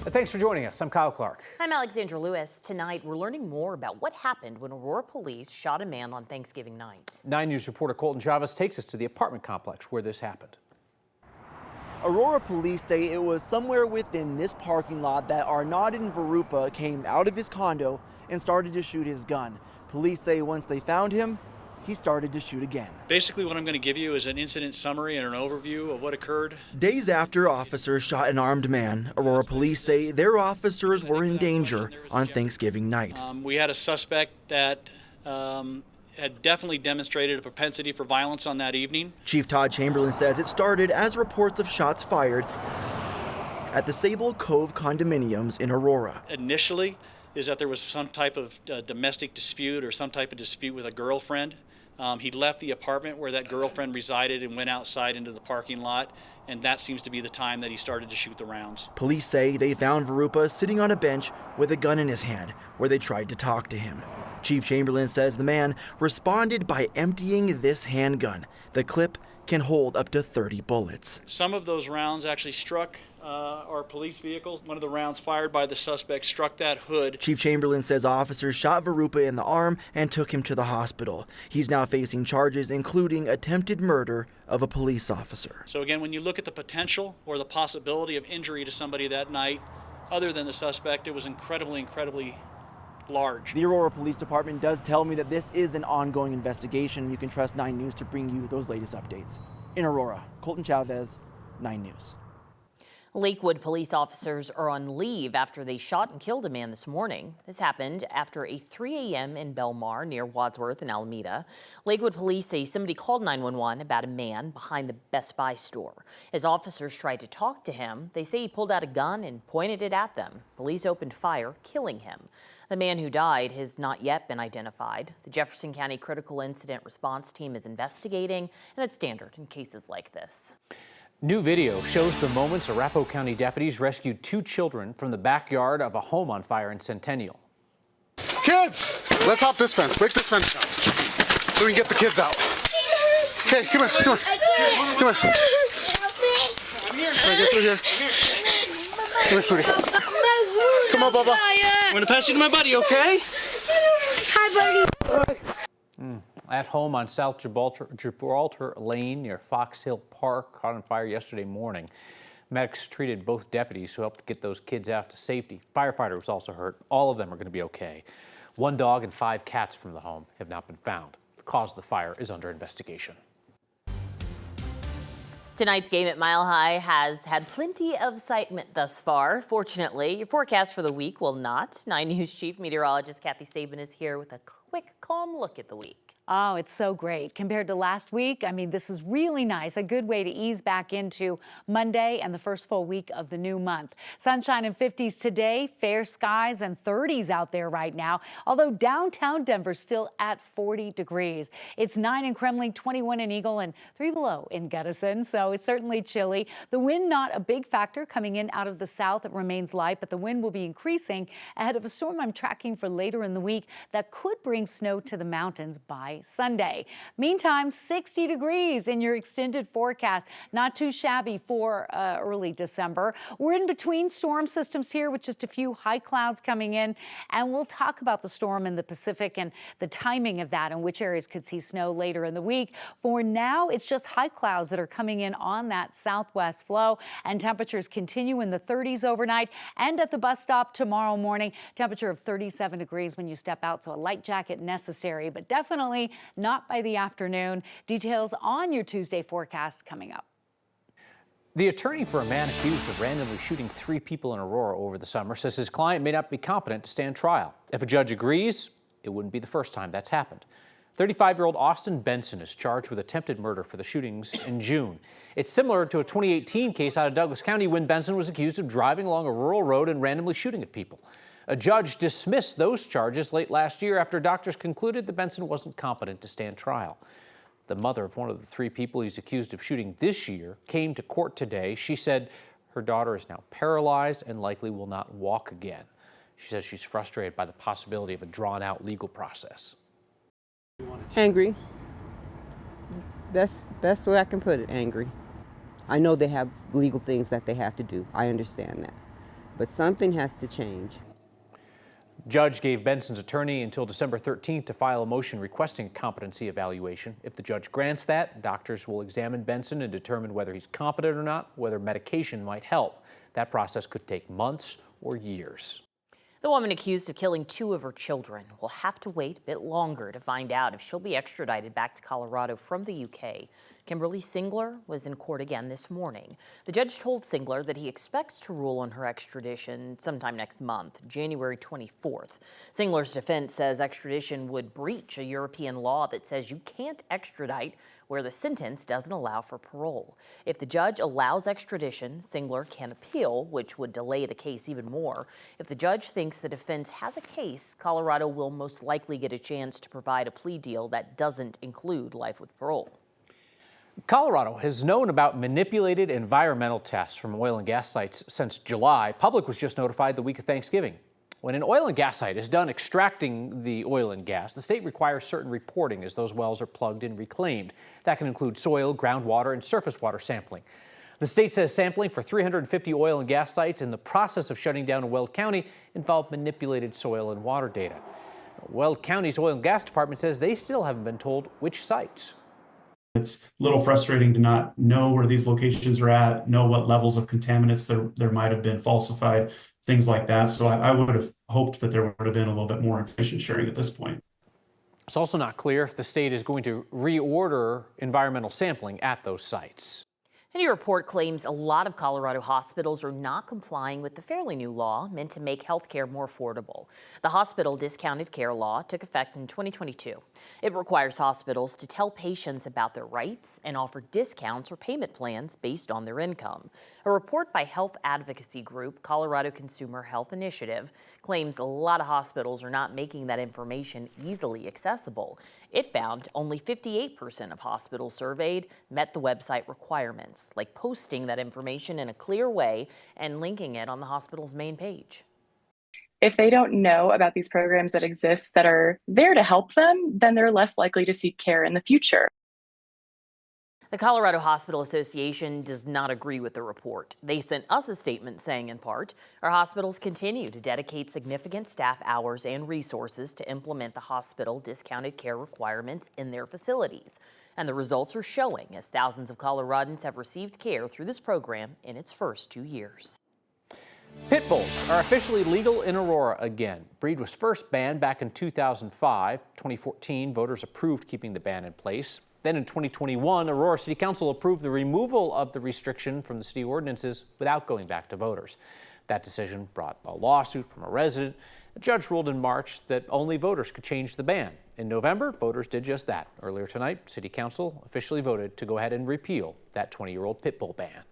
Thanks for joining us. I'm Kyle Clark. I'm Alexandra Lewis. Tonight, we're learning more about what happened when Aurora police shot a man on Thanksgiving night. 9 News reporter Colton Chavez takes us to the apartment complex where this happened. Aurora police say it was somewhere within this parking lot that Arnaud Varupa came out of his condo and started to shoot his gun. Police say once they found him, he started to shoot again. Basically, what I'm going to give you is an incident summary and an overview of what occurred. Days after officers shot an armed man, Aurora police say their officers were in danger on Thanksgiving night. We had a suspect that had definitely demonstrated a propensity for violence on that evening. Chief Todd Chamberlain says it started as reports of shots fired at the Sable Cove condominiums in Aurora. Initially, is that there was some type of domestic dispute or some type of dispute with a girlfriend. He left the apartment where that girlfriend resided and went outside into the parking lot, and that seems to be the time that he started to shoot the rounds. Police say they found Varupa sitting on a bench with a gun in his hand where they tried to talk to him. Chief Chamberlain says the man responded by emptying this handgun. The clip can hold up to 30 bullets. Some of those rounds actually struck our police vehicles. One of the rounds fired by the suspect struck that hood. Chief Chamberlain says officers shot Varupa in the arm and took him to the hospital. He's now facing charges including attempted murder of a police officer. So again, when you look at the potential or the possibility of injury to somebody that night, other than the suspect, it was incredibly large. The Aurora Police Department does tell me that this is an ongoing investigation. You can trust 9 News to bring you those latest updates. In Aurora, Colton Chavez, 9 News. Lakewood police officers are on leave after they shot and killed a man this morning. This happened after a 3 a.m. in Belmar near Wadsworth and Alameda. Lakewood police say somebody called 911 about a man behind the Best Buy store. As officers tried to talk to him, they say he pulled out a gun and pointed it at them. Police opened fire, killing him. The man who died has not yet been identified. The Jefferson County Critical Incident Response Team is investigating, and that's standard in cases like this. New video shows the moments Arapahoe County deputies rescued 2 children from the backyard of a home on fire in Centennial. Kids, let's hop this fence. Break this fence down so we can get the kids out. Okay, come here, come on. Come on. Can I get through here? Come here, sweetie. Come on, Bubba. I'm gonna pass you to my buddy, okay? Hi, buddy. At home on South Gibraltar Lane near Fox Hill Park, caught on fire yesterday morning. Medics treated both deputies who helped get those kids out to safety. Firefighter was also hurt. All of them are going to be okay. 1 dog and 5 cats from the home have not been found. The cause of the fire is under investigation. Tonight's game at Mile High has had plenty of excitement thus far. Fortunately, your forecast for the week will not. 9 News Chief Meteorologist Kathy Sabin is here with a quick, calm look at the week. Oh, it's so great. Compared to last week, I mean, this is really nice. A good way to ease back into Monday and the first full week of the new month. Sunshine and 50s today, fair skies and 30s out there right now, although downtown Denver's still at 40 degrees. It's 9 in Kremling, 21 in Eagle, and 3 below in Guttison, so it's certainly chilly. The wind not a big factor coming in out of the south. It remains light, but the wind will be increasing ahead of a storm I'm tracking for later in the week that could bring snow to the mountains by Sunday. Meantime, 60 degrees in your extended forecast. Not too shabby for early December. We're in between storm systems here with just a few high clouds coming in, and we'll talk about the storm in the Pacific and the timing of that and which areas could see snow later in the week. For now, it's just high clouds that are coming in on that southwest flow, and temperatures continue in the 30s overnight and at the bus stop tomorrow morning. Temperature of 37 degrees when you step out, so a light jacket necessary, but definitely not by the afternoon. Details on your Tuesday forecast coming up. The attorney for a man accused of randomly shooting 3 people in Aurora over the summer says his client may not be competent to stand trial. If a judge agrees, it wouldn't be the first time that's happened. 35-year-old Austin Benson is charged with attempted murder for the shootings in June. It's similar to a 2018 case out of Douglas County when Benson was accused of driving along a rural road and randomly shooting at people. A judge dismissed those charges late last year after doctors concluded that Benson wasn't competent to stand trial. The mother of one of the 3 people he's accused of shooting this year came to court today. She said her daughter is now paralyzed and likely will not walk again. She says she's frustrated by the possibility of a drawn-out legal process. Angry. Best way I can put it, angry. I know they have legal things that they have to do. I understand that. but something has to change. Judge gave Benson's attorney until December 13th to file a motion requesting a competency evaluation. If the judge grants that, doctors will examine Benson and determine whether he's competent or not, whether medication might help. That process could take months or years. The woman accused of killing 2 of her children will have to wait a bit longer to find out if she'll be extradited back to Colorado from the UK. Kimberly Singler was in court again this morning. The judge told Singler that he expects to rule on her extradition sometime next month, January 24th. Singler's defense says extradition would breach a European law that says you can't extradite where the sentence doesn't allow for parole. If the judge allows extradition, Singler can appeal, which would delay the case even more. If the judge thinks the defense has a case, Colorado will most likely get a chance to provide a plea deal that doesn't include life with parole. Colorado has known about manipulated environmental tests from oil and gas sites since July. Public was just notified the week of Thanksgiving. When an oil and gas site is done extracting the oil and gas, the state requires certain reporting as those wells are plugged and reclaimed. That can include soil, groundwater, and surface water sampling. The state says sampling for 350 oil and gas sites in the process of shutting down in Weld County involved manipulated soil and water data. Weld County's oil and gas department says they still haven't been told which sites. It's a little frustrating to not know where these locations are at, know what levels of contaminants there might have been falsified, things like that. So I would have hoped that there would have been a little bit more information sharing at this point. It's also not clear if the state is going to reorder environmental sampling at those sites. A new report claims a lot of Colorado hospitals are not complying with the fairly new law meant to make health care more affordable. The hospital discounted care law took effect in 2022. It requires hospitals to tell patients about their rights and offer discounts or payment plans based on their income. A report by health advocacy group Colorado Consumer Health Initiative claims a lot of hospitals are not making that information easily accessible. It found only 58% of hospitals surveyed met the website requirements, like posting that information in a clear way and linking it on the hospital's main page. If they don't know about these programs that exist that are there to help them, then they're less likely to seek care in the future. The Colorado Hospital Association does not agree with the report. They sent us a statement saying, in part, our hospitals continue to dedicate significant staff hours and resources to implement the hospital discounted care requirements in their facilities. And the results are showing as thousands of Coloradans have received care through this program in its first 2 years. Pit bulls are officially legal in Aurora again. Breed was first banned back in 2005. 2014, voters approved keeping the ban in place. Then in 2021, Aurora City Council approved the removal of the restriction from the city ordinances without going back to voters. That decision brought a lawsuit from a resident. A judge ruled in March that only voters could change the ban. In November, voters did just that. Earlier tonight, City Council officially voted to go ahead and repeal that 20-year-old pit bull ban.